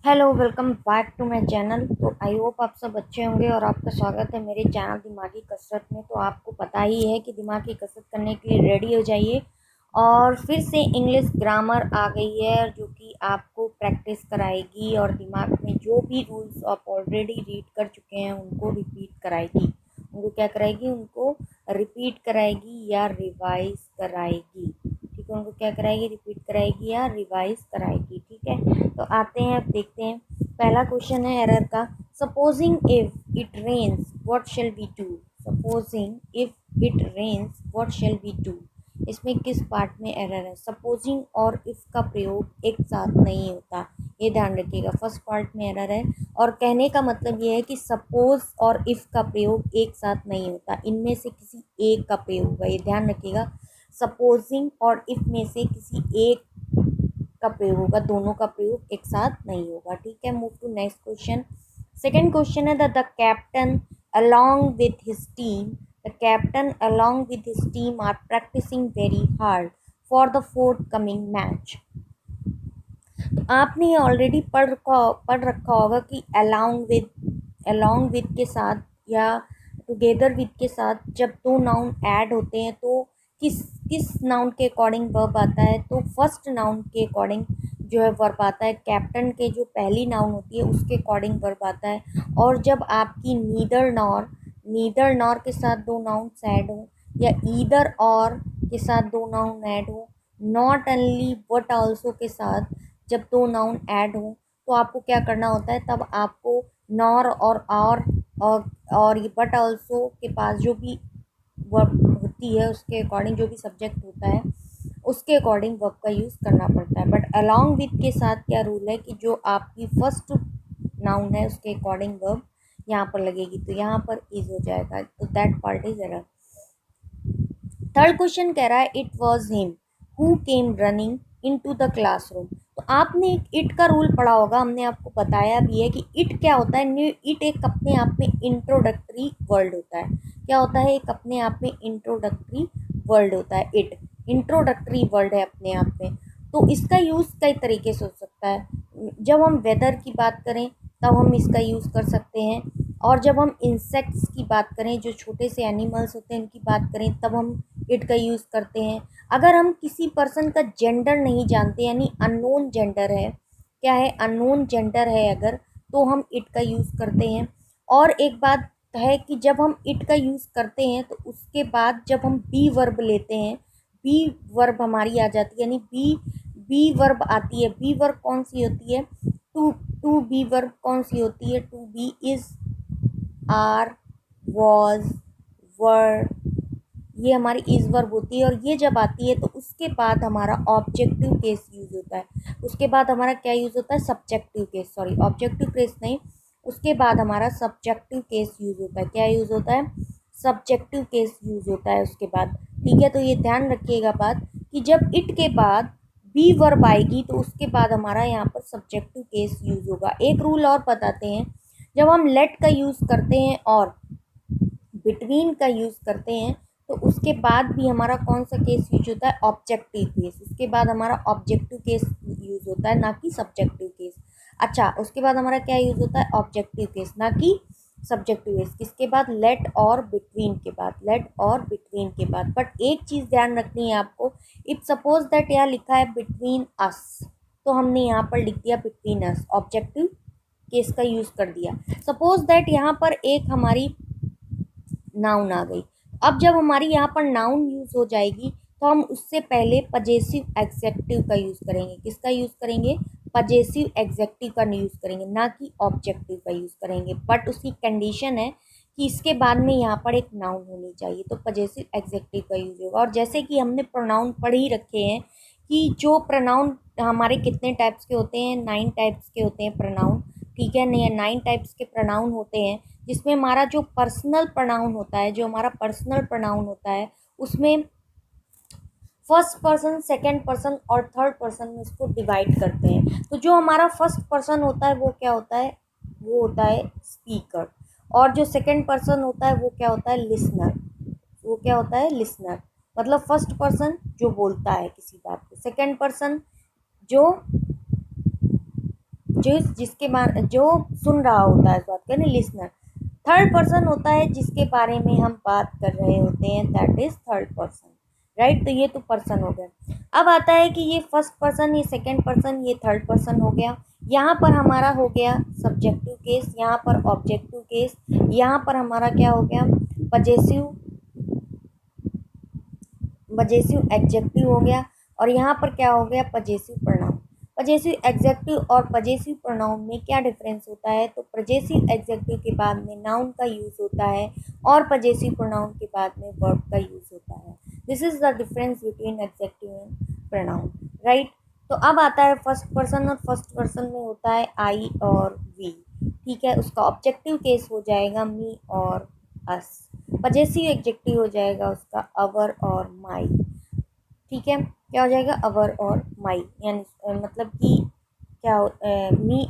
Hello, welcome back to my channel. तो I hope आप सब अच्छे होंगे और आपका स्वागत है मेरे चैनल दिमागी कसरत में। तो आपको पता ही है कि दिमागी कसरत करने के लिए रेडी हो जाइए। और फिर से इंग्लिश ग्रामर आ गई है जो कि आपको प्रैक्टिस कराएगी और दिमाग में जो भी रूल्स आप ऑलरेडी रीड कर चुके हैं उनको रिपीट कराएगी। उनको क्या कराएगी? उनको रिपीट कराएगी या रिवाइज कराएगी। ठीक है, उनको क्या कराएगी? रिपीट कराएगी या रिवाइज कराएगी। ठीक है, तो आते हैं, अब देखते हैं। पहला क्वेश्चन है एरर का। Supposing if it rains what shall we do. Supposing if it rains what shall we do. इसमें किस पार्ट में एरर है? सपोजिंग और इफ का प्रयोग एक साथ नहीं होता, ये ध्यान रखिएगा। फर्स्ट पार्ट में एरर है और कहने का मतलब ये है कि सपोज और इफ का प्रयोग एक साथ नहीं होता, इनमें से किसी एक का प्रयोग होगा, ये ध्यान रखिएगा। सपोजिंग और इफ में से किसी एक का प्रयोग होगा, दोनों का प्रयोग एक साथ नहीं होगा। ठीक है, move to next question. Second question है the captain along with his team the captain along with his team are practicing very hard for the forthcoming match। तो आपने ये ऑलरेडी पढ़ रखा होगा कि along with के साथ या टुगेदर विद के साथ जब दो नाउन ऐड होते हैं तो किस किस नाउन के अकॉर्डिंग वर्ब आता है? तो फर्स्ट नाउन के अकॉर्डिंग जो है वर्ब आता है। कैप्टन के जो पहली नाउन होती है उसके अकॉर्डिंग वर्ब आता है। और जब आपकी नीदर नॉर के साथ दो नाउन्स ऐड हो या ईदर और के साथ दो नाउन ऐड हो, नॉट ओनली बट ऑल्सो के साथ जब दो नाउन ऐड हो, तो आपको क्या करना होता है? तब आपको नॉर और ये बट ऑल्सो के पास जो भी वर्ब होती है उसके अकॉर्डिंग, जो भी सब्जेक्ट होता है उसके अकॉर्डिंग वर्ब का यूज़ करना पड़ता है। बट अलोंग विथ के साथ क्या रूल है कि जो आपकी फर्स्ट नाउन है उसके अकॉर्डिंग वर्ब यहाँ पर लगेगी, तो यहाँ पर इज हो जाएगा। तो that part is error. Third question कह रहा है it was him who came running into the classroom. तो आपने एक इट का रूल पढ़ा होगा, हमने आपको बताया भी है कि इट क्या होता है। इट एक अपने आप में इंट्रोडक्टरी वर्ड होता है। क्या होता है? एक अपने आप में इंट्रोडक्टरी वर्ड होता है। इट इंट्रोडक्टरी वर्ड है अपने आप में। तो इसका यूज़ कई तरीके से हो सकता है। जब हम वेदर की बात करें तब हम इसका यूज़ कर सकते हैं, और जब हम इंसेक्ट्स की बात करें, जो छोटे से एनिमल्स होते हैं उनकी बात करें, तब हम इट का यूज़ करते हैं। अगर हम किसी पर्सन का जेंडर नहीं जानते, यानी अननोन जेंडर है, क्या है? अननोन जेंडर है अगर, तो हम इट का यूज़ करते हैं। और एक बात है कि जब हम इट का यूज़ करते हैं तो उसके बाद जब हम बी वर्ब लेते हैं, बी वर्ब हमारी आ जाती है, यानी बी वर्ब आती है। बी वर्ब कौन सी होती है? टू टू बी वर्ब कौन सी होती है? To be is, are, was, were, ये हमारी इज वर्ब होती है। और ये जब आती है तो उसके बाद हमारा ऑब्जेक्टिव केस यूज़ होता है। उसके बाद हमारा क्या यूज़ होता है? Subjective case, sorry objective case नहीं, उसके बाद हमारा सब्जेक्टिव केस यूज़ होता है। क्या यूज़ होता है? सब्जेक्टिव केस यूज़ होता है उसके बाद। ठीक है, तो ये ध्यान रखिएगा बात कि जब इट के बाद बी वर्ब आएगी तो उसके बाद हमारा यहाँ पर सब्जेक्टिव केस यूज़ होगा। एक रूल और बताते हैं, जब हम लेट का यूज़ करते हैं और बिटवीन का यूज़ करते हैं तो उसके बाद भी हमारा कौन सा केस यूज होता है? Objective case. उसके बाद हमारा ऑब्जेक्टिव केस यूज़ होता है, ना कि सब्जेक्टिव केस। अच्छा, उसके बाद हमारा क्या यूज़ होता है? ऑब्जेक्टिव केस, ना कि सब्जेक्टिव केस। किसके बाद? लेट और बिटवीन के बाद, लेट और बिटवीन के बाद। बट एक चीज़ ध्यान रखनी है आपको, इफ सपोज दैट यहाँ लिखा है बिटवीन अस, तो हमने यहाँ पर लिख दिया बिटवीन अस, ऑब्जेक्टिव केस का यूज़ कर दिया। सपोज दैट यहाँ पर एक हमारी नाउन आ गई। अब जब हमारी यहाँ पर नाउन यूज़ हो जाएगी तो हम उससे पहले पजेसिव एग्जेक्टिव का यूज़ करेंगे। किसका यूज़ करेंगे? पजेसिव एग्जेक्टिव का यूज़ करेंगे, ना कि ऑब्जेक्टिव का यूज़ करेंगे। बट उसकी कंडीशन है कि इसके बाद में यहाँ पर एक नाउन होनी चाहिए, तो पजेसिव एग्जेक्टिव का यूज़ होगा। और जैसे कि हमने प्रोनाउन पढ़ ही रखे हैं कि जो प्रोनाउन हमारे कितने टाइप्स के होते हैं? 9 टाइप्स के होते हैं प्रोनाउन। ठीक है, 9 टाइप्स के प्रोनाउन होते हैं, जिसमें हमारा जो पर्सनल प्रोनाउन होता है, जो हमारा पर्सनल प्रोनाउन होता है, उसमें फर्स्ट पर्सन, सेकंड पर्सन और थर्ड पर्सन में इसको डिवाइड करते हैं। तो जो हमारा फर्स्ट पर्सन होता है वो क्या होता है? वो होता है स्पीकर। और जो सेकंड पर्सन होता है वो क्या होता है? लिसनर। वो क्या होता है? लिसनर। मतलब फर्स्ट पर्सन जो बोलता है किसी बात को, सेकंड पर्सन जो जो सुन रहा होता है, इस बात का, लिसनर। थर्ड पर्सन होता है जिसके बारे में हम बात कर रहे होते हैं, that is third person, right. तो ये तो पर्सन हो गया। अब आता है कि ये फर्स्ट पर्सन, ये सेकंड पर्सन, ये थर्ड पर्सन हो गया। यहाँ पर हमारा हो गया सब्जेक्टिव केस, यहाँ पर ऑब्जेक्टिव केस, यहाँ पर हमारा क्या हो गया, पजेसिव एडजेक्टिव हो गया, और यहाँ पर क्या हो गया, पजेसिव प्रोनाउन। पजेसिव एग्जेक्टिव और पजेसिव प्रोनाउन में क्या डिफरेंस होता है, तो पजेसिव एग्जेक्टिव के बाद में नाउन का यूज़ होता है और पजेसिव प्रोनाउन के बाद में वर्ब का यूज़ होता है। This is the difference between executive and pronoun, right. तो अब आता है फर्स्ट पर्सन, और फर्स्ट पर्सन में होता है आई और वी, ठीक है। उसका ऑब्जेक्टिव केस हो जाएगा मी और अस। पजेसिव एग्जेक्टिव हो जाएगा उसका अवर और माई, ठीक है। क्या हो जाएगा, अवर और माई, यानी मतलब कि क्या मी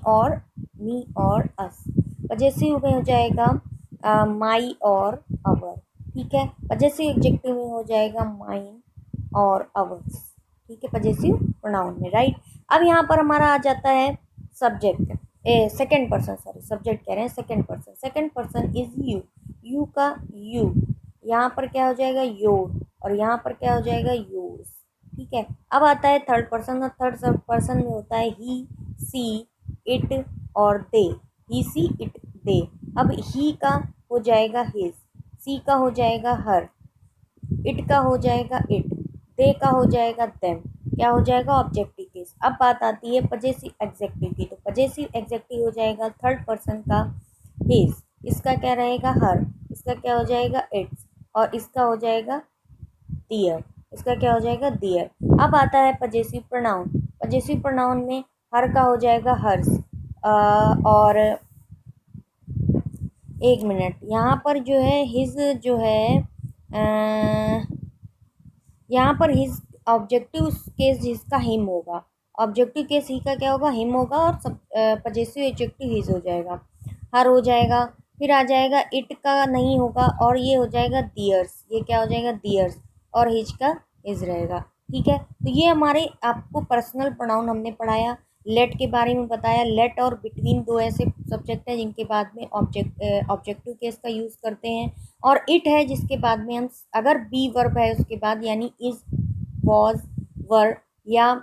और अस। पजेसिव में हो जाएगा माई और अवर, ठीक है। पजेसिव एग्जेक्टिव में हो जाएगा माइन और अवर्स, ठीक है, पजेसिव प्रोनाउन में, राइट। अब यहाँ पर हमारा आ जाता है subject, second person, sorry subject कह रहे हैं, second person is you. You का यू, यहाँ पर क्या हो जाएगा, योर, और यहाँ पर क्या हो जाएगा, योर्स, ठीक है। अब आता है थर्ड पर्सन, और थर्ड पर्सन में होता है ही, सी, इट और दे। ही, सी, इट, दे। अब ही का हो जाएगा हिज, सी का हो जाएगा हर, इट का हो जाएगा इट, दे का हो जाएगा देम। क्या हो जाएगा, ऑब्जेक्टिव केस। अब बात आती है पजेसिव एग्जेक्टिव की, तो पजेसिव एग्जेक्टिव हो जाएगा थर्ड पर्सन का हिज, इसका क्या रहेगा हर, इसका क्या हो जाएगा इट्स, और इसका हो जाएगा दियर, इसका क्या हो जाएगा दियर। अब आता है पजेसिव प्रोनाउन। पजेसिव प्रोनाउन में हर का हो जाएगा हर्स, और एक मिनट, यहाँ पर जो है हिज जो है, यहाँ पर हिज ऑब्जेक्टिव केस जिसका हिम होगा, ऑब्जेक्टिव केस ही का क्या होगा, हिम होगा, और सब पजेसिव एडजेक्टिव हिज हो जाएगा, हर हो जाएगा। फिर आ जाएगा इट का नहीं होगा, और ये हो जाएगा दियर्स, ये क्या हो जाएगा दियर्स, और हिज का हिज रहेगा, ठीक है। तो ये हमारे आपको पर्सनल प्रोनाउन हमने पढ़ाया, लेट के बारे में बताया। लेट और बिटवीन दो ऐसे सब्जेक्ट हैं जिनके बाद में ऑब्जेक्टिव केस का यूज़ करते हैं, और इट है जिसके बाद में हम अगर बी वर्ब है उसके बाद, यानी इज, वॉज, वर या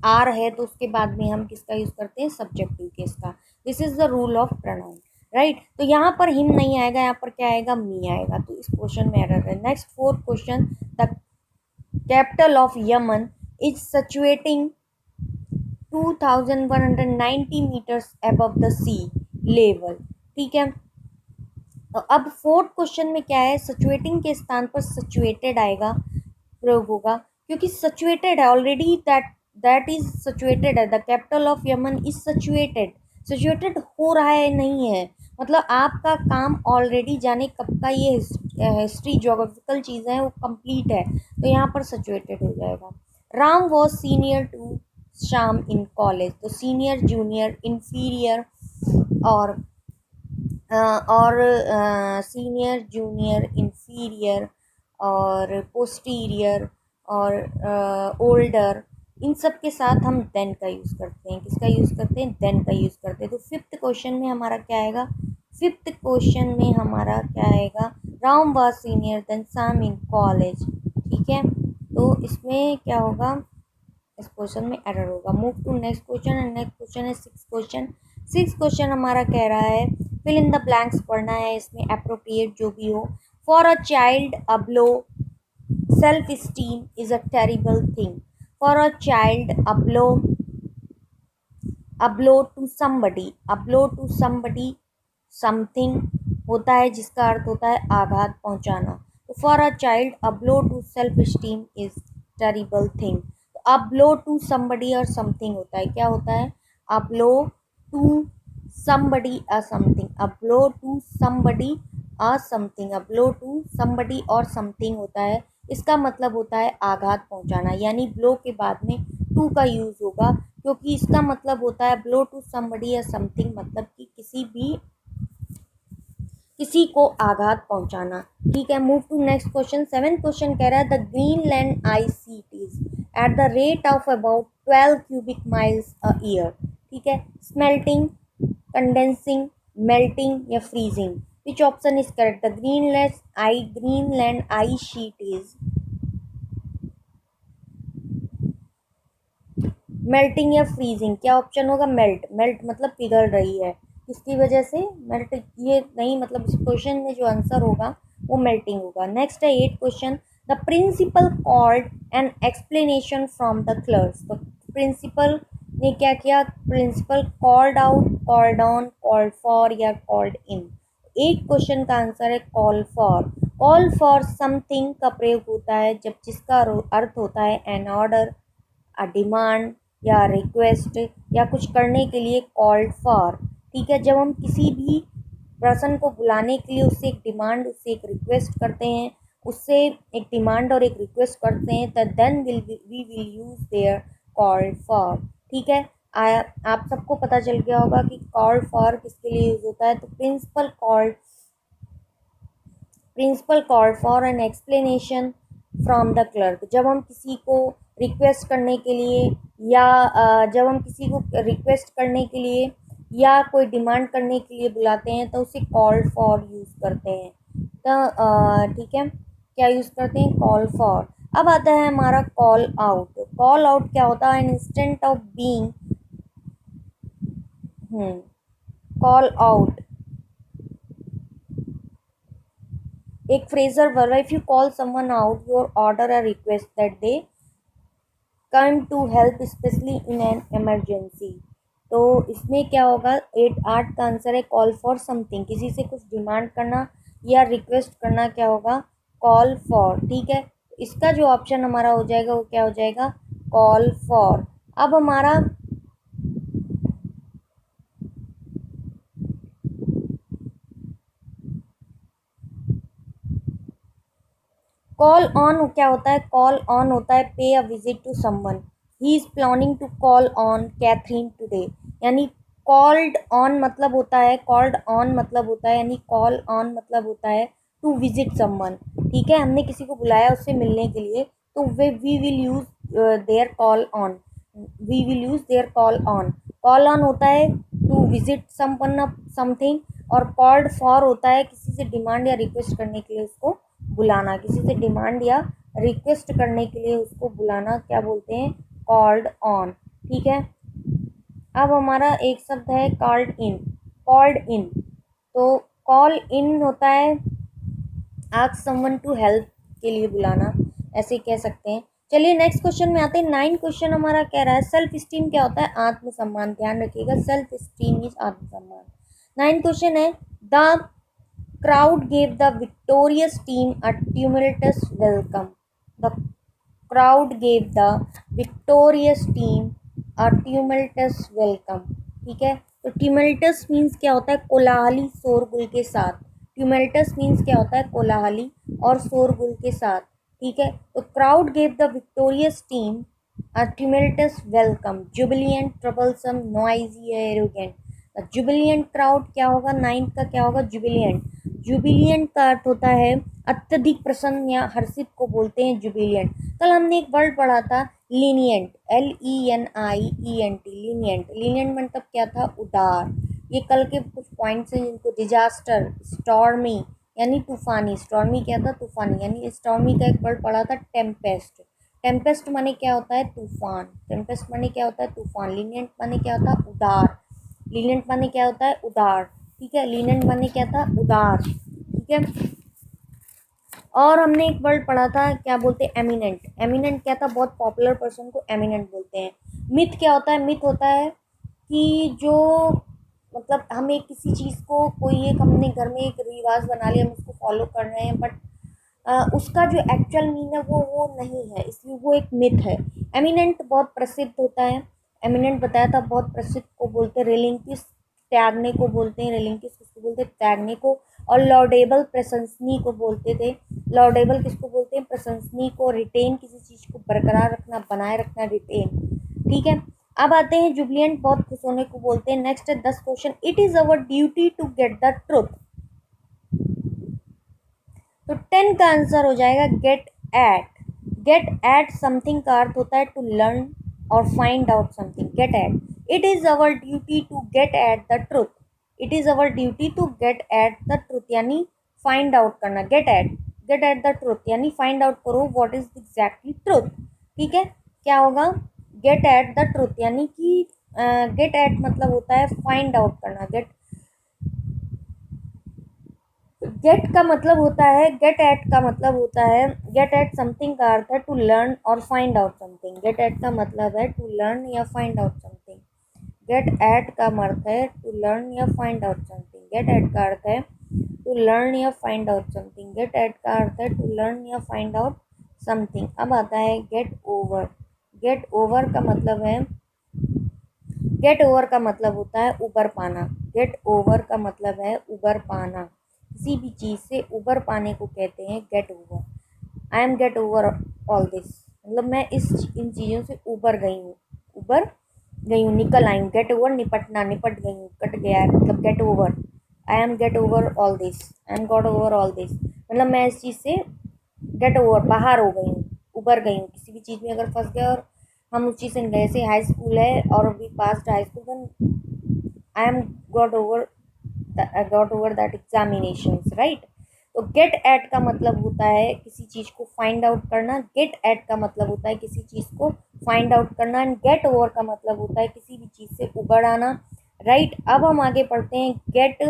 आर है, तो उसके बाद में हम किसका यूज़ करते हैं, सब्जेक्टिव केस का। This is the rule of pronoun, right. तो यहाँ पर हिम नहीं आएगा, यहाँ पर क्या आएगा, मी आएगा, तो इस क्वेश्चन में एरर है। Next fourth question, the capital of Yemen is situating 2190 metres above the sea level, ठीक है। तो अब फोर्थ क्वेश्चन में क्या है, सिचुएटिंग के स्थान पर सिचुएटेड आएगा, प्रयोग होगा, क्योंकि सिचुएटेड है ऑलरेडी, दैट इज सिचुएटेड है, the capital of Yemen is situated. Situated हो रहा है, नहीं है, मतलब आपका काम ऑलरेडी जाने कब का, ये हिस्ट्री ज्योग्राफिकल चीज़ें हैं वो कंप्लीट है, तो यहाँ पर सिचुएटेड हो जाएगा। Ram was senior to Shyam in college, तो सीनियर, जूनियर, इंफीरियर और सीनियर, जूनियर, इंफीरियर और पोस्टीरियर और ओल्डर, इन सब के साथ हम देन का यूज़ करते हैं। किसका यूज़ करते हैं, देन का यूज़ करते हैं। तो फिफ्थ क्वेश्चन में हमारा क्या आएगा, फिफ्थ क्वेश्चन में हमारा क्या आएगा, Ram was senior then Sam in college, ठीक है। तो इसमें क्या होगा, इस क्वेश्चन में एरर होगा। Move to next question, and next question है सिक्स क्वेश्चन। सिक्स क्वेश्चन हमारा कह रहा है फिल इन द ब्लैंक्स पढ़ना है, इसमें अप्रोप्रिएट जो भी हो। For a child a blow self esteem is a terrible thing. For a child a blow to somebody, a blow to somebody something होता है जिसका अर्थ होता है आघात पहुंचाना। तो for a child a blow to self esteem is terrible thing. तो अ ब्लो टू समबडी और समथिंग होता है, क्या होता है, a blow to somebody a something, a blow to somebody a something, a blow to somebody और something होता है, इसका मतलब होता है आघात पहुंचाना, यानी ब्लो के बाद में टू का यूज़ होगा, क्योंकि इसका मतलब होता है ब्लो टू समबडी या समथिंग, मतलब कि किसी को आघात पहुंचाना, ठीक है। Move to next question. Seventh question कह रहा है the Greenland ice sheet is at the rate of about 12 cubic miles a year, ठीक है, स्मेल्टिंग, कंडेंसिंग, मेल्टिंग या freezing. Which option is correct? The Greenland ice sheet is melting या freezing. क्या option होगा? Melt. Melt मतलब पिघल रही है, किसकी वजह से? मेल्ट ये नहीं, मतलब इस क्वेश्चन में जो आंसर होगा वो मेल्टिंग होगा। नेक्स्ट है 8 question. The principal called an explanation from the clerks. तो प्रिंसिपल ने क्या किया? Principal called out, called on, called for या कॉल्ड इन। 8 क्वेश्चन का आंसर है call for. Call for something का प्रयोग होता है जब जिसका अर्थ होता है एन ऑर्डर, डिमांड या रिक्वेस्ट या कुछ करने के लिए कॉल्ड फॉर। ठीक है, जब हम किसी भी पर्सन को बुलाने के लिए उससे एक डिमांड, उससे एक रिक्वेस्ट करते हैं, उससे एक डिमांड और एक रिक्वेस्ट करते हैं, तो then we will use their called for. ठीक है, आप सबको पता चल गया होगा कि कॉल्ड फॉर किसके लिए यूज होता है। तो principal called for an explanation from the clerk. जब हम किसी को रिक्वेस्ट करने के लिए या जब हम किसी को रिक्वेस्ट करने के लिए या कोई डिमांड करने के लिए बुलाते हैं तो उसे कॉल्ड फॉर यूज़ करते हैं। तो ठीक है, क्या यूज़ करते हैं? Call for. अब आता है हमारा कॉल आउट। कॉल आउट क्या होता है? An instant of being call out एक phrasal verb. If you call someone out your order और request that they come to help specially in an emergency. तो इसमें क्या होगा? 8 का आंसर है कॉल फॉर समथिंग। किसी से कुछ डिमांड करना या रिक्वेस्ट करना क्या होगा? Call for. ठीक है, इसका जो ऑप्शन हमारा हो जाएगा वो क्या हो जाएगा? Call for. अब हमारा कॉल ऑन क्या होता है? कॉल ऑन होता है pay a visit to someone. He is planning to call on Catherine today. यानी कॉल्ड ऑन मतलब होता है, कॉल्ड ऑन मतलब होता है, यानी कॉल ऑन मतलब होता है टू विजिट समवन। ठीक है, हमने किसी को बुलाया उससे मिलने के लिए, तो we will use their call on. We will use their call on. Call on होता है टू विजिट समवन समथिंग, और कॉल्ड फॉर होता है किसी से डिमांड या रिक्वेस्ट करने के लिए उसको बुलाना। किसी से डिमांड या रिक्वेस्ट करने के लिए उसको बुलाना क्या बोलते हैं? Called on. ठीक है, अब हमारा एक शब्द है कॉल्ड इन। कॉल्ड इन, तो कॉल इन होता है आस्क समवन टू हेल्प के लिए बुलाना, ऐसे कह सकते हैं। चलिए नेक्स्ट क्वेश्चन में आते हैं। 9 क्वेश्चन हमारा कह रहा है सेल्फ स्टीम क्या होता है? आत्मसम्मान। ध्यान रखिएगा, सेल्फ स्टीम इज आत्मसम्मान। 9 क्वेश्चन है the crowd gave the victorious team a tumultuous welcome. The crowd gave the victorious team a tumultuous welcome. ठीक है, तो tumultuous मीन्स क्या होता है? कोलाहली शोरगुल के साथ। tumultuous मीन्स क्या होता है? कोलाहली और शोरगुल के साथ। ठीक है, तो crowd gave the victorious team a tumultuous welcome. Jubilant, troublesome, noisy, arrogant. Jubilant crowd क्या होगा? 9 का क्या होगा? जुबिलियंट। जुबिलियंट का अर्थ होता है अत्यधिक प्रसन्न या हर्षित को बोलते हैं जुबिलियंट। कल हमने एक वर्ड पढ़ा था लीनियंट, LENIENT, लीनियंट। लीनियंट मतलब क्या था? उदार। ये कल के कुछ पॉइंट्स हैं जिनको डिजास्टर, स्टॉर्मी यानी तूफानी। स्टॉर्मी क्या था? तूफानी। यानी स्टॉर्मी का एक वर्ड पढ़ा था टेम्पेस्ट। टेम्पेस्ट माने क्या होता है? तूफान। टेम्पेस्ट माने क्या होता है? तूफान। लीनियंट माने क्या होता है? उदार। लीनेंट माने क्या होता है? उदार। ठीक है, लीनेंट माने क्या था? उदार। ठीक है, और हमने एक वर्ड पढ़ा था क्या बोलते हैं? एमिनेंट। एमिनेंट क्या था? बहुत पॉपुलर पर्सन को एमिनेंट बोलते हैं। मिथ क्या होता है? मिथ होता है कि जो मतलब हमें किसी चीज़ को, कोई एक हमने घर में एक रिवाज बना लिया, हम उसको फॉलो कर रहे हैं, बट उसका जो एक्चुअल मीन है वो नहीं है, इसलिए वो एक मिथ है। एमिनेंट बहुत प्रसिद्ध होता है। एमिनेंट बताया था, बहुत प्रसिद्ध को बोलते हैं रेलिंकिस, त्यागने को बोलते हैं रेलिंकिस, किसको बोलते हैं? त्यागने को। और लॉर्डेबल प्रशंसनीय को बोलते थे। लॉर्डेबल किसको बोलते हैं? प्रशंसनीय को। रिटेन किसी चीज़ को बरकरार रखना, बनाए रखना, रिटेन। ठीक है, अब आते हैं जुबिलियंट, बहुत खुश होने को बोलते हैं। नेक्स्ट है 10 question. It is our duty to get the truth. तो 10 का आंसर हो जाएगा get at. Get at something का अर्थ होता है टू लर्न और find out something. Get at it is our duty to get at the truth, it is our duty to get at the truth यानी find out करना, get at the truth यानी find out करो what is exactly truth. ठीक है, क्या होगा, gate at the truth यानी कि गेट एट मतलब होता है फाइंड आउट करना, गेट का मतलब होता है, गेट एट का मतलब होता है, गेट एट समथिंग का अर्थ है टू लर्न और find out something, get at का मतलब है टू लर्न या find out something, get at का अर्थ है टू लर्न या find out something, get at का अर्थ है टू लर्न या find out something, get at का अर्थ है टू लर्न या फाइंड आउट समथिंग। अब आता है गेट ओवर, गेट ओवर का मतलब है, गेट ओवर का मतलब होता है उबर पाना, गेट ओवर का मतलब है उबर पाना, किसी भी चीज़ से उबर पाने को कहते हैं get over. I am get over all this मतलब मैं इन चीज़ों से उबर गई हूँ, निकल आई हूँ, गेट ओवर निपटना, निपट गई हूँ, कट गया है मतलब get over. I am get over all this, I am got over all this मतलब मैं इस चीज़ से गेट ओवर बाहर हो गई हूँ, उबर गई हूँ, किसी भी चीज़ में अगर फंस गया और हम उस चीज़ से, जैसे हाई स्कूल है और we pass high school, then I am got over, I got over that examinations, right. तो गेट एट का मतलब होता है किसी चीज़ को फाइंड आउट करना, गेट एट का मतलब होता है किसी चीज़ को फाइंड आउट करना, एंड गेट ओवर का मतलब होता है किसी भी चीज़ से उबर आना, राइट। अब हम आगे पढ़ते हैं गेट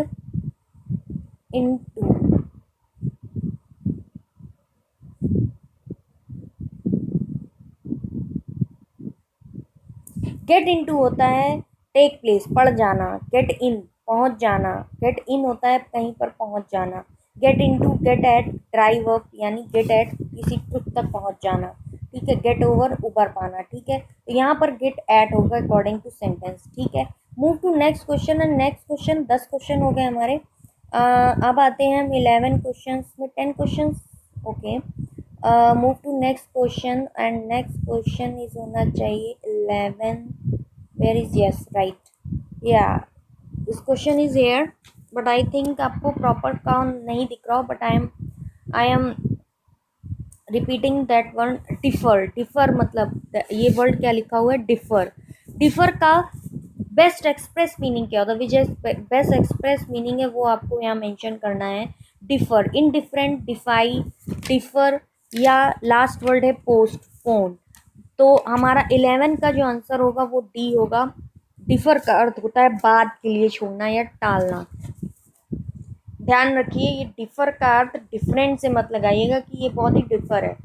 इनटू, गेट इनटू होता है टेक प्लेस, पड़ जाना, गेट इन पहुंच जाना, गेट इन होता है कहीं पर पहुंच जाना, get into get at drive up यानी गेट एट किसी ट्रुथ तक पहुंच जाना, ठीक है, गेट ओवर उबर पाना, ठीक है। तो यहाँ पर गेट एट होगा अकॉर्डिंग टू सेंटेंस, ठीक है। Move to next question, and next question 10 question हो गए हमारे। अब आते हैं हम 11 क्वेश्चन में 10 question, okay. Move to next question, and next question is होना चाहिए 11, वेयर इज, यस राइट, या this question is here, but I think आपको प्रॉपर काउंट नहीं दिख रहा हो, but I am repeating that word differ, differ मतलब ये वर्ड क्या लिखा हुआ है, डिफर, डिफर का बेस्ट एक्सप्रेस मीनिंग क्या होता है, विजय बेस्ट एक्सप्रेस मीनिंग है वो आपको यहाँ मेंशन करना है, डिफर, इनडिफरेंट, डिफाई, डिफर, या लास्ट वर्ड है पोस्टपोन। तो हमारा 11 का जो आंसर होगा वो डी होगा। डिफर का अर्थ होता है बाद के लिए छोड़ना या टालना। ध्यान रखिए ये डिफर का अर्थ डिफरेंट से मत लगाइएगा कि ये बहुत ही डिफर है,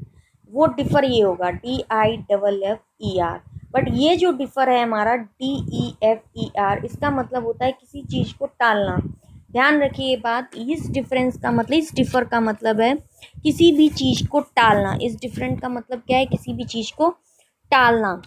वो डिफर ये होगा DIFFER, बट ये जो डिफर है हमारा DEFER, इसका मतलब होता है किसी चीज़ को टालना। ध्यान रखिए ये बात, इस डिफरेंस का मतलब, इस डिफर का मतलब है किसी भी चीज़ को टालना, इस डिफरेंट का मतलब क्या है, किसी भी चीज़ को टालना,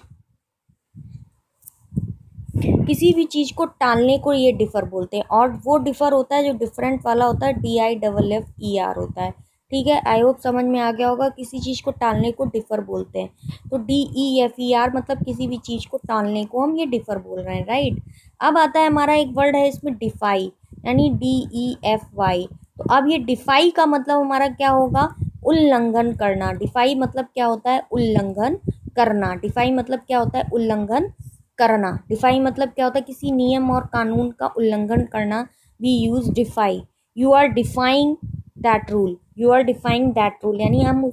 किसी भी चीज़ को टालने को ये डिफ़र बोलते हैं, और वो डिफ़र होता है जो डिफरेंट वाला होता है DIFFER होता है, ठीक है। आई होप समझ में आ गया होगा, किसी चीज़ को टालने को डिफ़र बोलते हैं, तो DEFER मतलब किसी भी चीज़ को टालने को हम ये डिफ़र बोल रहे हैं, राइट। अब आता है हमारा एक वर्ड है इसमें डिफाई, यानी DEFY। तो अब ये डिफाई का मतलब हमारा क्या होगा, उल्लंघन करना, डिफाई मतलब क्या होता है, उल्लंघन करना, डिफाई मतलब क्या होता है, उल्लंघन करना, डिफाई मतलब क्या होता है, किसी नियम और कानून का उल्लंघन करना, we use defy, you are defying that rule, you are defying that rule यानी हम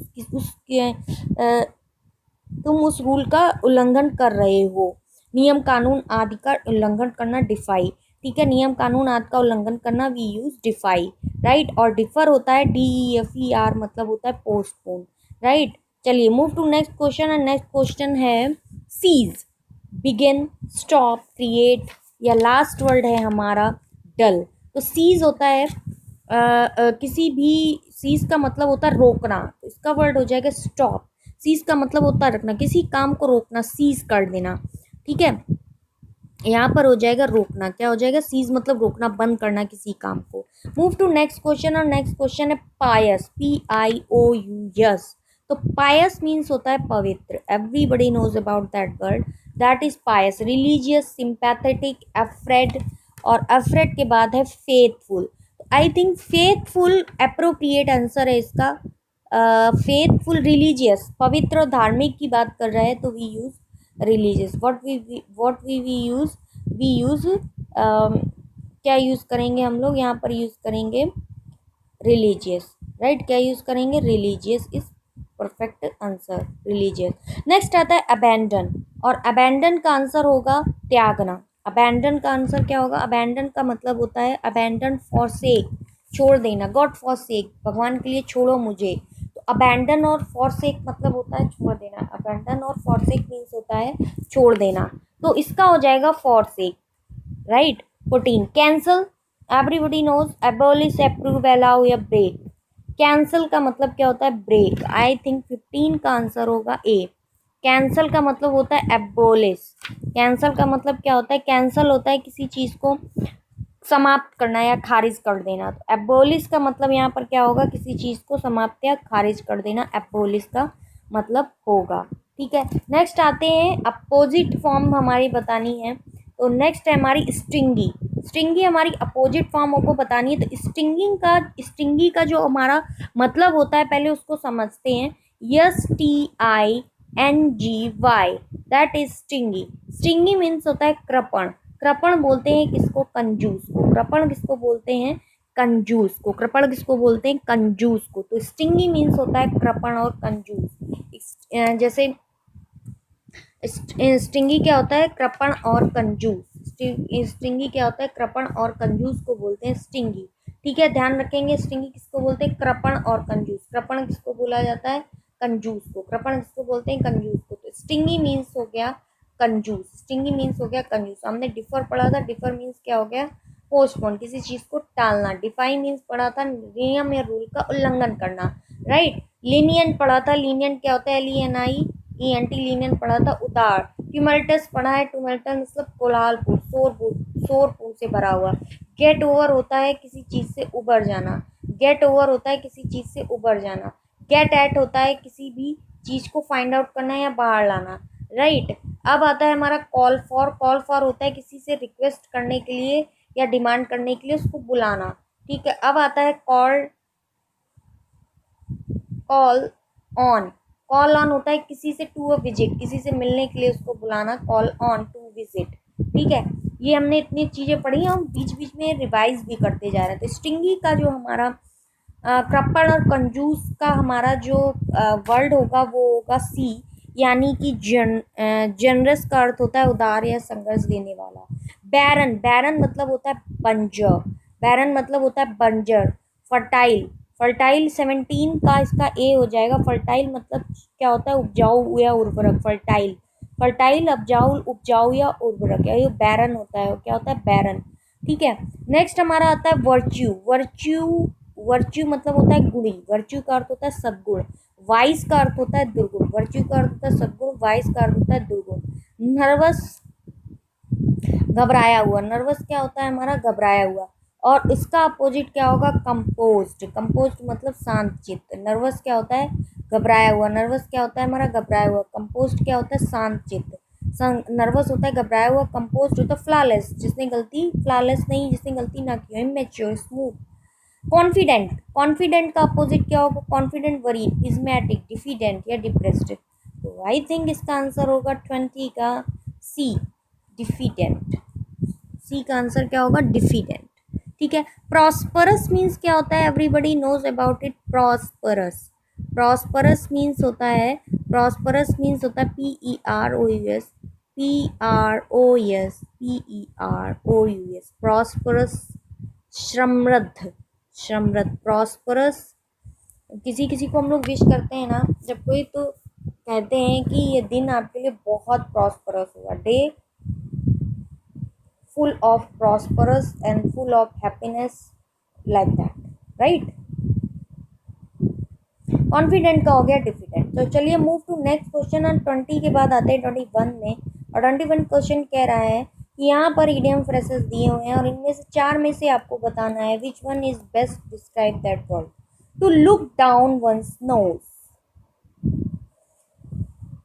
तुम उस रूल का उल्लंघन कर रहे हो, नियम कानून आदि का उल्लंघन करना डिफाई, ठीक है, नियम कानून आदि का उल्लंघन करना वी यूज डिफाई, राइट। और डिफर होता है DEFER मतलब होता है पोस्टपोन, राइट। चलिए move to next question, and next question है सीज, बिगिन, स्टॉप, क्रिएट, या लास्ट वर्ड है हमारा डल। तो सीज होता है किसी भी, सीज का मतलब होता है रोकना, तो इसका वर्ड हो जाएगा स्टॉप, सीज का मतलब होता है रखना, किसी काम को रोकना, सीज कर देना, ठीक है। यहाँ पर हो जाएगा रोकना, क्या हो जाएगा, सीज मतलब रोकना, बंद करना किसी काम को। मूव टू नेक्स्ट क्वेश्चन, और नेक्स्ट क्वेश्चन है पायस, PIOUS। तो पायस मीन्स होता है पवित्र, everybody knows about that word, that is pious, religious, sympathetic, afraid, और अफ्रेड के बाद है faithful. I think faithful appropriate answer है इसका, फेथफुल, रिलीजियस, पवित्र और धार्मिक की बात कर रहे हैं तो we use religious, what we use we use क्या यूज़ करेंगे हम लोग यहाँ पर यूज़ करेंगे रिलीजियस, राइट। क्या यूज़ करेंगे? Religious is perfect answer, religious. Next आता है अबैंडन, और अबैंडन का आंसर होगा त्यागना। अबैंडन का आंसर क्या होगा? अबैंडन का मतलब होता है अबैंडन फॉर सेक, छोड़ देना। गॉड फॉर सेक, भगवान के लिए छोड़ो मुझे। तो अबैंडन और फॉर सेक मतलब होता है छोड़ देना। अबैंडन और फॉर सेक मीन्स होता है छोड़ देना, तो इसका हो जाएगा for sake, right. 14 cancel, everybody knows, abolish, approve, allow या ब्रेक। कैंसल का मतलब क्या होता है? ब्रेक। आई थिंक 15 का आंसर होगा ए। कैंसल का मतलब होता है एबोलिश। कैंसल का मतलब क्या होता है? कैंसल होता है किसी चीज को समाप्त करना या खारिज कर देना। तो एबोलिश का मतलब यहाँ पर क्या होगा? किसी चीज को समाप्त या खारिज कर देना, एबोलिश का मतलब होगा। ठीक है, नेक्स्ट आते हैं, अपोजिट फॉर्म हमारी बतानी है। तो नेक्स्ट है हमारी स्ट्रिंगी। स्ट्रिंगी हमारी अपोजिट फॉर्म को बतानी है। तो स्ट्रिंगी का जो हमारा मतलब होता है, पहले उसको समझते हैं। STINGY, that is स्ट्रिंगी। स्ट्रिंगी मीन्स होता है कृपण। कृपण बोलते हैं किसको? कंजूस को। कृपण किसको बोलते हैं? कंजूस को। कृपण किसको बोलते हैं? कंजूस को। तो स्टिंगी मीन्स होता है कृपण और कंजूस। जैसे स्टिंगी क्या होता है? कृपण और कंजूस। स्टिंगी क्या होता है? कृपण और कंजूस को बोलते हैं स्टिंगी। ठीक है, ध्यान रखेंगे। स्टिंगी किसको बोलते हैं? कृपण और कंजूस। कृपण किसको बोला जाता है? कंजूस को। कृपण किसको बोलते हैं? कंजूस को। तो स्टिंगी मीन्स हो गया कंजूस। स्टिंगी मीन्स हो गया कंजूस। हमने डिफर पढ़ा था। डिफर मीन्स क्या हो गया? पोस्टपोन, किसी चीज को टालना। डिफाई मीन्स पढ़ा था नियम या रूल का उल्लंघन करना, राइट। लीनियंट पढ़ा था। लीनियंट क्या होता है? LENIENT। लीनियंट पढ़ा था उदार। ट्यूमल्टस पढ़ा है। ट्यूमल्टस मतलब कोलाहलपूर्ण, शोरपूर्ण से भरा हुआ। गेट ओवर होता है किसी चीज से उबर जाना। गेट ओवर होता है किसी चीज से उबर जाना। गेट एट होता है किसी भी चीज को फाइंड आउट करना या बाहर लाना, राइट। अब आता है हमारा कॉल फॉर। कॉल फॉर होता है किसी से रिक्वेस्ट करने के लिए या डिमांड करने के लिए उसको बुलाना। ठीक है, अब आता है call call on. Call on होता है किसी से टू अ विजिट, किसी से मिलने के लिए उसको बुलाना। Call on to visit. ठीक है, ये हमने इतनी चीजें पढ़ी, हम बीच बीच में रिवाइज भी करते जा रहे थे। स्टिंगी का जो हमारा कृपण और कंजूस का हमारा जो वर्ड होगा वो होगा सी, यानी कि जनरस का अर्थ होता है उदार या संघर्ष देने वाला। बैरन, बैरन मतलब होता है बंजर। बैरन मतलब होता है बंजर। फर्टाइल, फर्टाइल 17 का इसका ए हो जाएगा। फर्टाइल मतलब क्या होता है? उपजाऊ या उर्वरक। फर्टाइल, फर्टाइल उपजाऊ, उपजाऊ या उर्वरक, या ये बैरन होता है। क्या होता है? बैरन। ठीक है, नेक्स्ट हमारा आता है वर्च्यू। वर्च्यू, वर्च्यू मतलब होता है गुणी। वर्च्यू का अर्थ होता है सद्गुण। वाइस का अर्थ होता है दुर्गुण। वर्च्यू का अर्थ होता है सद्गुण, वाइस का अर्थ होता है दुर्गुण। नर्वस, घबराया हुआ। नर्वस क्या होता है हमारा? घबराया हुआ। और इसका अपोजिट क्या होगा? कंपोज्ड। कंपोज्ड मतलब शांत चित्त। नर्वस क्या होता है? घबराया हुआ। नर्वस क्या होता है हमारा? घबराया हुआ। कंपोज्ड क्या होता है? शांत चित्त। नर्वस होता है घबराया हुआ। कंपोज्ड होता है फ्लॉलेस, जिसने गलती, फ्लॉलेस नहीं जिसने गलती ना की हो। Immature, smooth. कॉन्फिडेंट, कॉन्फिडेंट का अपोजिट क्या होगा? कॉन्फिडेंट वरीड, प्रिज्मेटिक, डिफिडेंट या डिप्रेस्ड। तो आई थिंक इसका आंसर होगा 20 का सी, डिफिडेंट। सी का आंसर क्या होगा? डिफिडेंट। ठीक है, प्रॉस्परस मीन्स क्या होता है? Everybody knows about it. Prosperous, prosperous means होता है, प्रॉस्परस मीन्स होता है PEROUS, PROUS, प्रॉस्परस, समृद्ध, समृद्ध, प्रॉस्परस। किसी किसी को हम लोग विश करते हैं ना जब कोई, तो कहते हैं कि ये दिन आपके लिए बहुत प्रॉस्परस होगा। Day full of prosperous and full of happiness, like that, right। Confident का हो गया डिफिडेंट। तो चलिए मूव टू नेक्स्ट क्वेश्चन। और 20 के बाद आते हैं 21 में। और 21 क्वेश्चन कह रहा है कि यहाँ पर इडियम फ्रेसेस दिए हुए हैं और इनमें से 4 में से आपको बताना है which one is best describe that word. To look down one's nose,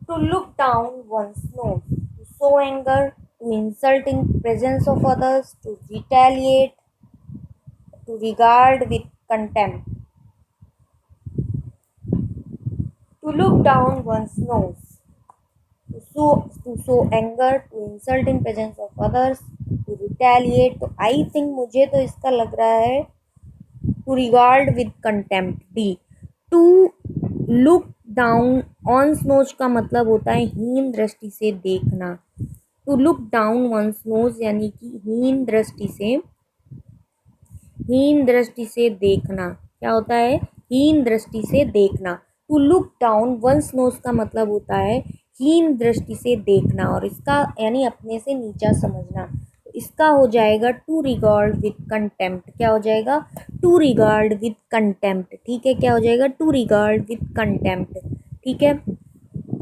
to look down one's nose, to show anger, to insult in presence of others, to retaliate, to regard with contempt. To look down one's nose, to show anger, to insult in presence of others, to retaliate, तो I think मुझे तो इसका लग रहा है to regard with contempt, D. To look down on nose का मतलब होता है हीन दृष्टि से देखना। To look down one's nose यानी कि हीन दृष्टि से देखना। क्या होता है? हीन दृष्टि से देखना। To look down one's nose का मतलब होता है हीन दृष्टि से देखना, और इसका यानी अपने से नीचा समझना। तो इसका हो जाएगा टू रिगार्ड विद कंटेम्प्ट। क्या हो जाएगा? To regard with contempt. ठीक है, क्या हो जाएगा? To regard with contempt. ठीक है,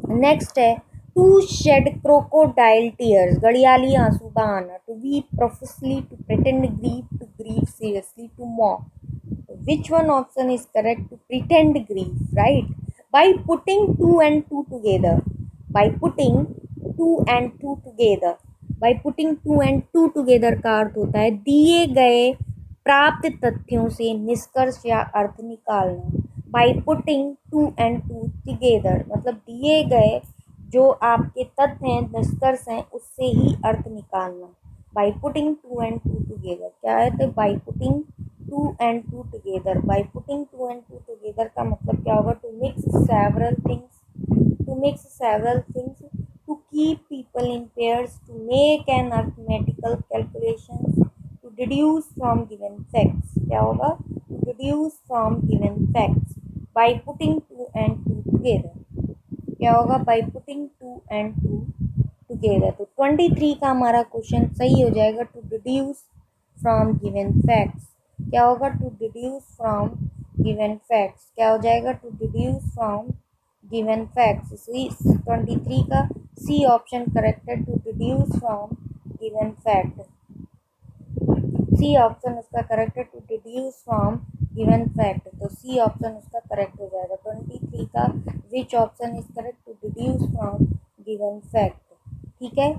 नेक्स्ट है टू शेड क्रोकोडाइल टीयर्स, घड़ियाली आंसू बहाना। To weep profusely, to pretend grief, to grieve seriously, to mock. Which one option is correct? To pretend grief, right? By putting two and two together. By putting two and two together. By putting two and two together का अर्थ होता है दिए गए प्राप्त तथ्यों से निष्कर्ष या अर्थ निकालना। By putting two and two together मतलब दिए गए जो आपके तथ्य हैं, निष्कर्ष हैं, उससे ही अर्थ निकालना। By putting two and two together क्या है? तो by putting two and two together. By putting two and two together का मतलब क्या होगा? To mix several things, to keep people in pairs, to make an arithmetical calculations, to deduce from given facts. क्या होगा? To deduce from given facts by putting two and two together. क्या होगा? By putting two and two together. तो 23 का हमारा question सही हो जाएगा to deduce from given facts. क्या होगा? To deduce from given facts. क्या हो जाएगा? To deduce from given facts. C 23 का सी ऑप्शन करेक्ट है, to deduce from given fact. C option उसका करेक्ट है, to deduce from given fact. तो सी ऑप्शन उसका करेक्ट हो जाएगा 23 का। Which option is correct? To deduce from given fact. ठीक है,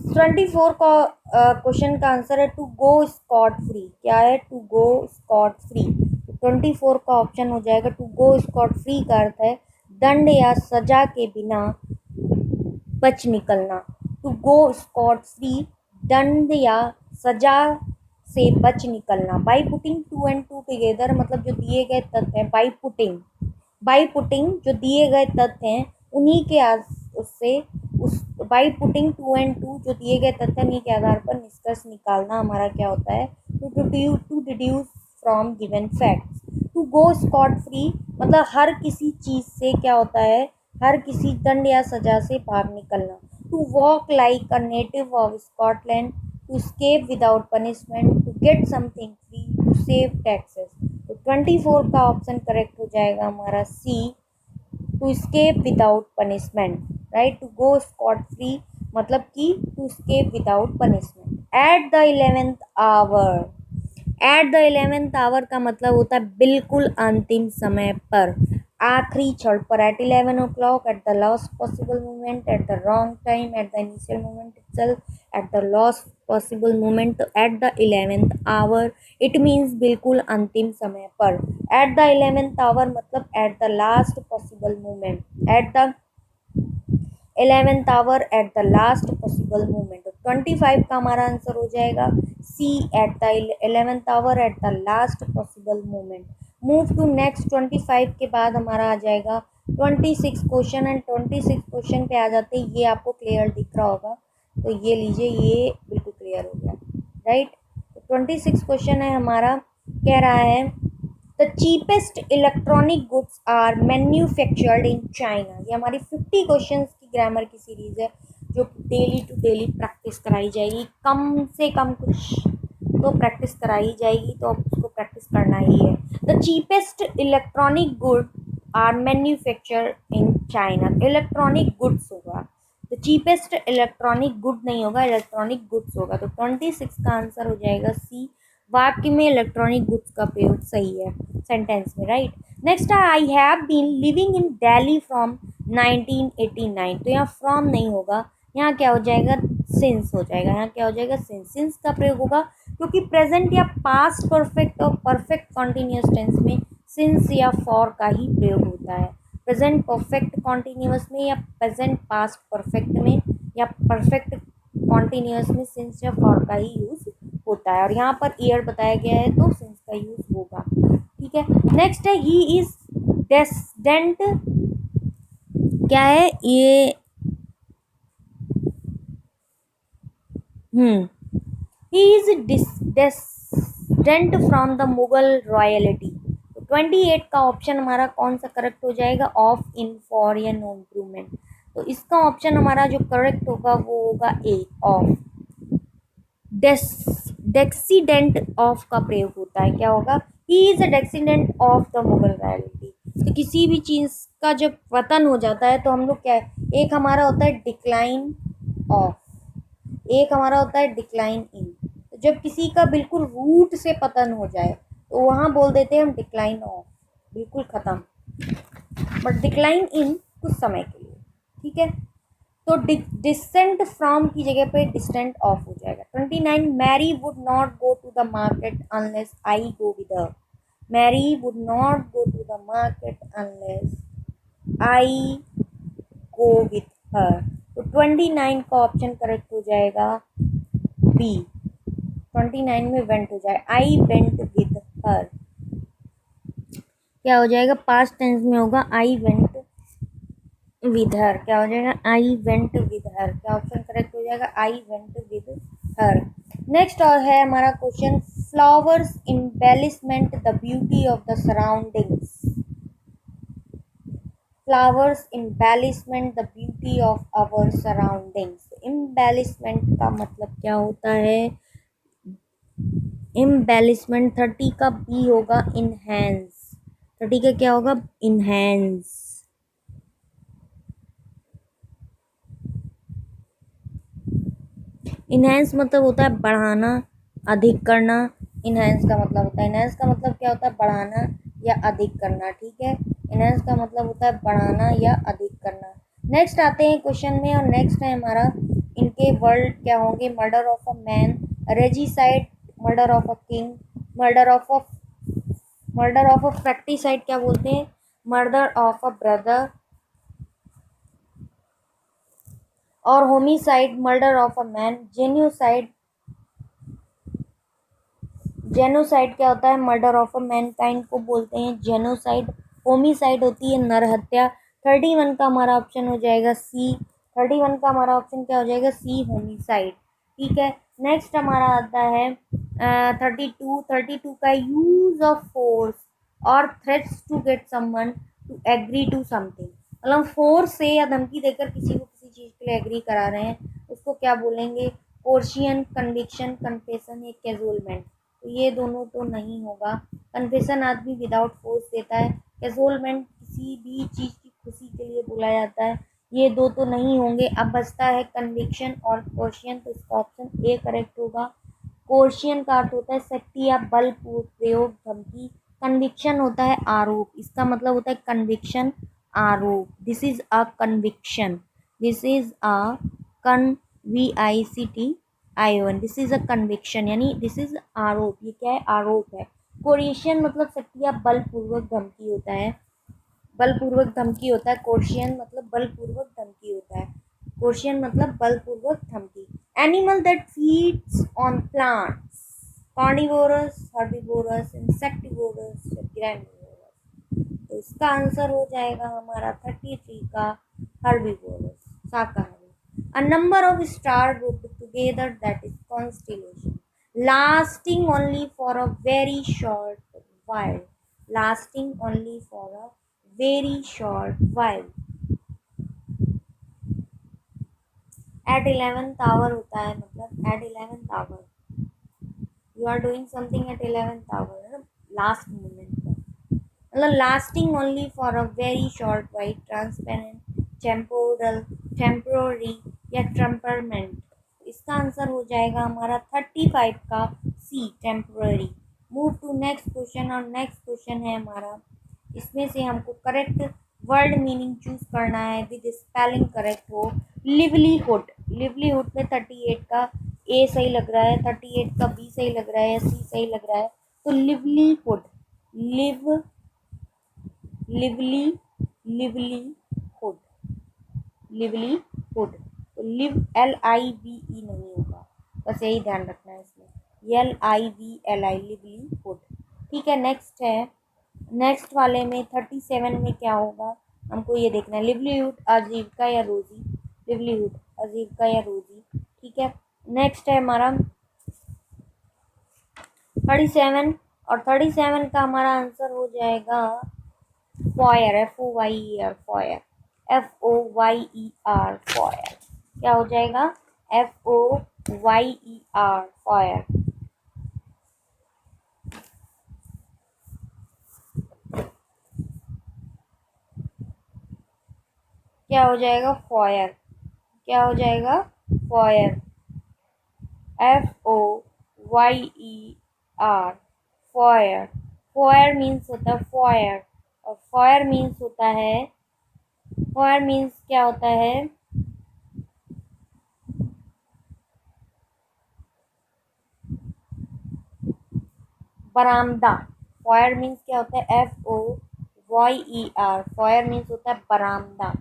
24 का क्वेश्चन का आंसर है टू गो स्कॉट फ्री। क्या है? To go scot free. 24 का ऑप्शन हो जाएगा टू गो स्कॉट फ्री का अर्थ है दंड या सजा के बिना बच निकलना। टू गो स्कॉट फ्री, दंड या सजा से बच निकलना। By putting two and two together मतलब जो दिए गए तथ्य हैं, बाई पुटिंग जो दिए गए तथ्य हैं उन्हीं के उससे उस by putting two and two जो दिए गए तथ्य उन्हीं के आधार पर निष्कर्ष निकालना हमारा क्या होता है? To deduce from given facts. To go scot free मतलब हर किसी चीज़ से क्या होता है? हर किसी दंड या सजा से बाहर निकलना। To walk like a native of Scotland, to escape without punishment, to get something free, to save taxes. तो 24 का ऑप्शन करेक्ट हो जाएगा हमारा C, to escape without punishment, right. To go scot free मतलब कि to escape without punishment. At the 11th hour, at the 11th hour का मतलब होता है बिल्कुल अंतिम समय पर, आखिरी क्षण पर। At 11 o'clock, at the last possible moment, at the wrong time, at the initial moment itself, at the last possible moment. तो at the 11th hour it means बिल्कुल अंतिम समय पर। एट द 11th आवर मतलब at the last possible moment, at the 11th hour, at the last possible moment. 25 का हमारा answer हो जाएगा C, at the 11th hour, at the last possible moment. Move to next. 25 के बाद हमारा आ जाएगा 26 question, and 26 question पे आ जाते हैं। ये आपको क्लियर दिख रहा होगा, तो ये लीजिए, ये बिल्कुल क्लियर हो गया, राइट। तो 26 क्वेश्चन है हमारा, कह रहा है the cheapest electronic goods are manufactured in China. ये हमारी 50 क्वेश्चंस की ग्रामर की सीरीज़ है जो डेली टू डेली प्रैक्टिस कराई जाएगी। कम से कम कुछ तो प्रैक्टिस कराई जाएगी, तो उसको प्रैक्टिस करना ही है। The cheapest electronic good are manufactured in China. Electronic goods होगा, द चीपेस्ट इलेक्ट्रॉनिक गुड नहीं होगा, इलेक्ट्रॉनिक गुड्स होगा। तो 26 का आंसर हो जाएगा सी, वाक्य में इलेक्ट्रॉनिक गुड्स का प्रयोग सही है सेंटेंस में, राइट। नेक्स्ट है I have been living in Delhi from 1989। तो यहाँ फ्रॉम नहीं होगा, यहाँ क्या हो जाएगा? सिंस हो जाएगा। यहाँ क्या हो जाएगा? सिंस का प्रयोग होगा, क्योंकि प्रेजेंट या पास्ट परफेक्ट और परफेक्ट कॉन्टिन्यूस टेंस में सिंस या फॉर का ही प्रयोग होता है। प्रेजेंट परफेक्ट कॉन्टिन्यूस में या प्रेजेंट पास्ट परफेक्ट में या परफेक्ट कॉन्टिन्यूस में सिंस या फॉर का ही यूज होता है, और यहाँ पर ईयर बताया गया है तो सिंस का यूज होगा। ठीक है, नेक्स्ट है ही इज डेस्टेंट, क्या है ये, he is distant from the Mughal royalty. 28 का ऑप्शन हमारा कौन सा करेक्ट हो जाएगा, ऑफ, इन, फॉर या नो इम्प्रूवमेंट। तो इसका ऑप्शन हमारा जो करेक्ट होगा वो होगा ए, ऑफ। डेक्सीडेंट ऑफ का प्रयोग होता है, क्या होगा, he is a descendant of the Mughal royalty. तो किसी भी चीज का जब पतन हो जाता है तो हम लोग क्या है, एक हमारा होता है डिक्लाइन ऑफ, एक हमारा होता है डिक्लाइन इन। तो जब किसी का बिल्कुल रूट से पतन हो जाए तो वहां बोल देते हैं हम डिक्लाइन ऑफ, बिल्कुल खत्म। बट डिक्लाइन इन कुछ समय के लिए। ठीक है, तो डिसेंट फ्रॉम की जगह पे डिस्टेंट ऑफ हो जाएगा। 29, Mary would not go to the market unless I go with her. Mary would not go to the market unless I go with her. तो 29 का ऑप्शन करेक्ट हो जाएगा बी, 29 में वेंट हो जाए, आई वेंट विद हर, क्या हो जाएगा, पास्ट टेंस में होगा आई वेंट विद हर, क्या हो जाएगा, आई वेंट विद हर, क्या ऑप्शन करेक्ट हो जाएगा, I went with her. Next और है हमारा question, flowers embellishment the beauty of the surroundings. Flowers embellishment the beauty of our surroundings। embellishment का मतलब क्या होता है, embellishment 30 का बी होगा इनहेंस, 30 का क्या होगा, इनहेंस। इनहेंस मतलब होता है बढ़ाना, अधिक करना। इनहेंस का मतलब होता है, इनहेंस का मतलब क्या होता है, बढ़ाना या अधिक करना। ठीक है, इनहेंस का मतलब होता है बढ़ाना या अधिक करना। नेक्स्ट आते हैं क्वेश्चन में, और नेक्स्ट है हमारा, इनके वर्ड क्या होंगे, murder of a man, regicide, murder of a king, murder of a fratricide क्या बोलते हैं, मर्डर ऑफ अ ब्रदर, और homicide, murder of a man. Genocide, genocide क्या होता है, मर्डर ऑफ अ मैनकाइंड को बोलते हैं जेनोसाइड। होमिसाइड होती है नरहत्या। 31 का हमारा ऑप्शन हो जाएगा सी, 31 का हमारा ऑप्शन क्या हो जाएगा, सी, होमिसाइड। ठीक है, नेक्स्ट हमारा आता है 32 का, यूज ऑफ फोर्स और threats to get someone to agree to something. मतलब फोर्स से या धमकी देकर किसी को किसी चीज के लिए एग्री करा रहे हैं, उसको क्या बोलेंगे, कोर्शियन, कन्विक्शन, कन्फेशन या कैजुअलमेंट। तो ये दोनों तो नहीं होगा, कन्फेशन आदमी विदाउट फोर्स देता है, कैजुअलमेंट किसी भी चीज़ की खुशी के लिए बोला जाता है, ये दो तो नहीं होंगे। अब बचता है कन्विक्शन और कोर्शियन, तो इसका ऑप्शन ए करेक्ट होगा। कोर्शियन का अर्थ होता है शक्ति या बल प्रयोग, धमकी। कन्विक्शन होता है आरोप, इसका मतलब होता है कन्विक्शन, आरोप। This is a conviction, this is a कन, VICT, this is a conviction, यानी दिस इज आरोप, ये क्या है, आरोप है। कोरिशन मतलब शक्ति या बलपूर्वक धमकी होता है, बलपूर्वक धमकी होता है, कोर्शियन मतलब बलपूर्वक धमकी होता है, कोर्शियन मतलब बलपूर्वक धमकी। Animal that feeds on plants, carnivorous, herbivorous, insectivorous, granivorous. तो इसका आंसर हो जाएगा हमारा 33 का, हर्बिवोरस, शाकाहारी। A number of stars grouped together, that is constellation, lasting only for a very short while, lasting only for a very short while। At 11th hour होता है, मतलब at 11th hour you are doing something at 11th hour, है ना, last moment पर, मतलब lasting only for a very short while, transparent, temporal, temporary या temperament. इसका answer हो जाएगा हमारा 35 का C, temporary. Move to next question, और नेक्स्ट क्वेश्चन है हमारा, इसमें से हमको करेक्ट वर्ड मीनिंग चूज करना है विद स्पेलिंग करेक्ट हो। लिवलीहुड, लिवलीहुड में 38 का ए सही लग रहा है, 38 का बी सही लग रहा है या सी सही लग रहा है, तो livelihood, live, lively, livelihood, livelihood. तो लिव LIVE नहीं होगा, बस यही ध्यान रखना है इसमें, LIVLI लिवलीहुड। ठीक है, नेक्स्ट है, नेक्स्ट वाले में 37 में क्या होगा हमको ये देखना है, लिवलीहुड आजीविका या रोजी, लिवलीहुड आजीविका या रोजी। ठीक है, नेक्स्ट है हमारा 37, और 37 का हमारा आंसर हो जाएगा foyer, FOYER foyer, FOYER foyer. क्या हो जाएगा? FOYER foyer. क्या हो जाएगा? फॉयर। क्या हो जाएगा? Foyer, FOYER foyer. Foyer means होता है फॉयर, और फॉयर मीन्स होता है, फॉयर मीन्स क्या होता है? बरामदा। फॉयर मीन्स क्या होता है? FOYER फॉयर मीन्स होता है बरामदा।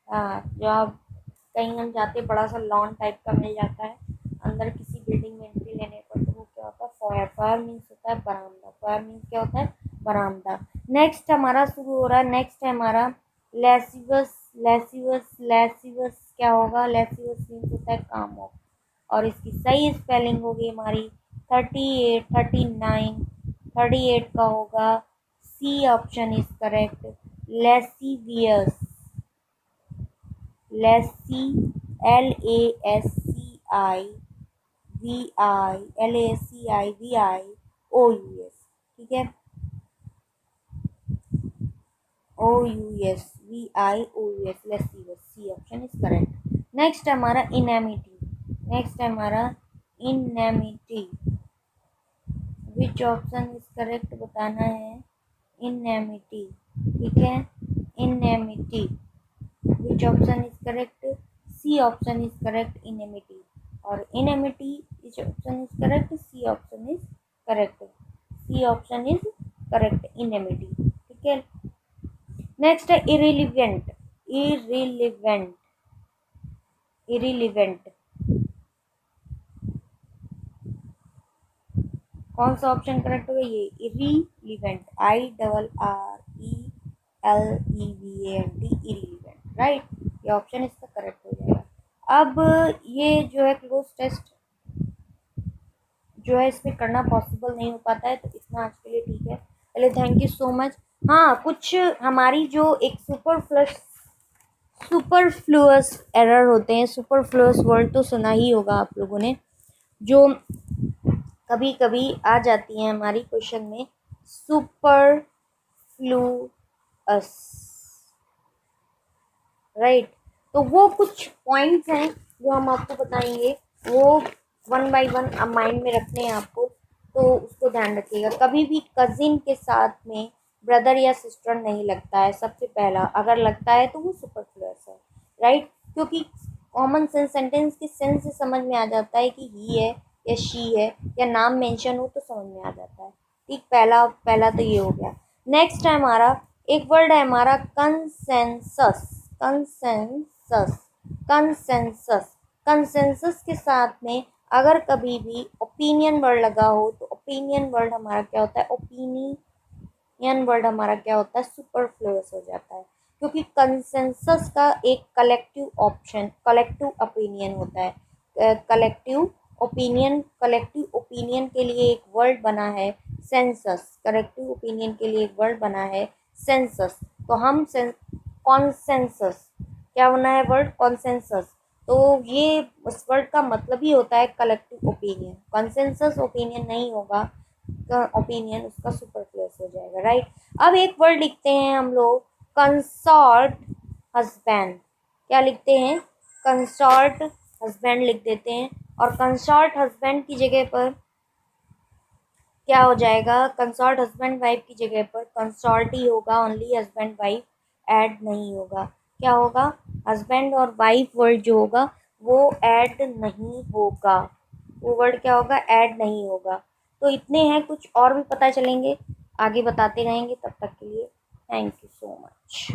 हाँ, जो आप कहीं हम जाते बड़ा सा लॉन टाइप का मिल जाता है अंदर किसी बिल्डिंग में एंट्री लेने पर, तो वो क्या होता है? फॉयर। फॉयर मीन्स होता है बरामदा। फॉयर मीन्स क्या होता है? बरामदा। नेक्स्ट हमारा शुरू हो रहा है, नेक्स्ट है हमारा लेसिवस। लेसिवस, लेसिवस क्या होगा? लेसिवस मीन्स होता है कामुक, और इसकी सही स्पेलिंग होगी हमारी 38, 39, 38 का होगा C option is correct, lascivious. Lacy, LASCIVIOUS। ठीक है, OUSVIOUS, lascivious, C option is correct. Next हमारा इनेमिटी। नेक्स्ट हमारा enmity, which option is correct बताना है। इनेमिटी, ठीक है, enmity, which option is correct? C option is correct, enmity. और enmity which option is correct? C option is correct, C option is correct, enmity. ठीक है, next है irrelevant. Irrelevant, irrelevant, कौन सा ऑप्शन करेक्ट होगा? ये इरीलीवेंट, IRRELEVANT, इरीलीवेंट, राइट। ये option इसका करेक्ट हो जाएगा। अब ये जो है क्लोज टेस्ट जो है इसमें करना पॉसिबल नहीं हो पाता है, तो इतना आज के लिए ठीक है। चलिए, थैंक यू सो मच। हाँ, कुछ हमारी जो एक सुपरफ्लुअस एरर होते हैं, सुपरफ्लुअस वर्ड तो सुना ही होगा आप लोगों ने, जो कभी कभी आ जाती हैं हमारी क्वेश्चन में, सुपरफ्लुअस, राइट। तो वो कुछ पॉइंट्स हैं जो हम आपको बताएंगे, वो वन बाय वन अब माइंड में रखने हैं आपको, तो उसको ध्यान रखिएगा। कभी भी कजिन के साथ में ब्रदर या सिस्टर नहीं लगता है, सबसे पहला अगर लगता है तो वो सुपरफ्लुअस है, राइट। क्योंकि कॉमन सेंस, सेंटेंस के सेंस से समझ में आ जाता है कि ही है या शी है, या नाम मेंशन हो तो समझ में आ जाता है। ठीक, पहला पहला तो ये हो गया। नेक्स्ट है हमारा, एक वर्ड है हमारा कंसेंसस। कंसेंसस, कंसेंसस, कंसेंसस के साथ में अगर कभी भी ओपिनियन वर्ड लगा हो तो ओपिनियन वर्ड हमारा क्या होता है? ओपिनियन वर्ड हमारा क्या होता है? सुपरफ्लुअस हो जाता है, क्योंकि कंसेंसस का एक कलेक्टिव ऑप्शन, कलेक्टिव ओपिनियन होता है। कलेक्टिव ओपिनियन, कलेक्टिव ओपिनियन के लिए एक वर्ड बना है सेंसस, कलेक्टिव ओपिनियन के लिए एक वर्ड बना है सेंसस। तो हम कॉन्सेंसस, क्या बना है वर्ड? कॉन्सेंसस। तो ये उस वर्ड का मतलब ही होता है कलेक्टिव ओपिनियन। कंसेंसस ओपिनियन नहीं होगा, ओपिनियन उसका सुपरफ्लुअस हो जाएगा, राइट। अब एक वर्ड लिखते हैं हम लोग, कंसॉर्ट हस्बैंड। क्या लिखते हैं? कंसॉर्ट हस्बैंड लिख देते हैं, और कंसॉर्ट हस्बैंड की जगह पर क्या हो जाएगा? कंसॉर्ट हस्बैंड वाइफ की जगह पर कंसॉर्ट ही होगा, ओनली हस्बैंड वाइफ ऐड नहीं होगा। क्या होगा? हस्बैंड और वाइफ वर्ड जो होगा वो ऐड नहीं होगा, वो वर्ड क्या होगा? ऐड नहीं होगा। तो इतने हैं, कुछ और भी पता चलेंगे, आगे बताते रहेंगे। तब तक के लिए थैंक यू सो मच।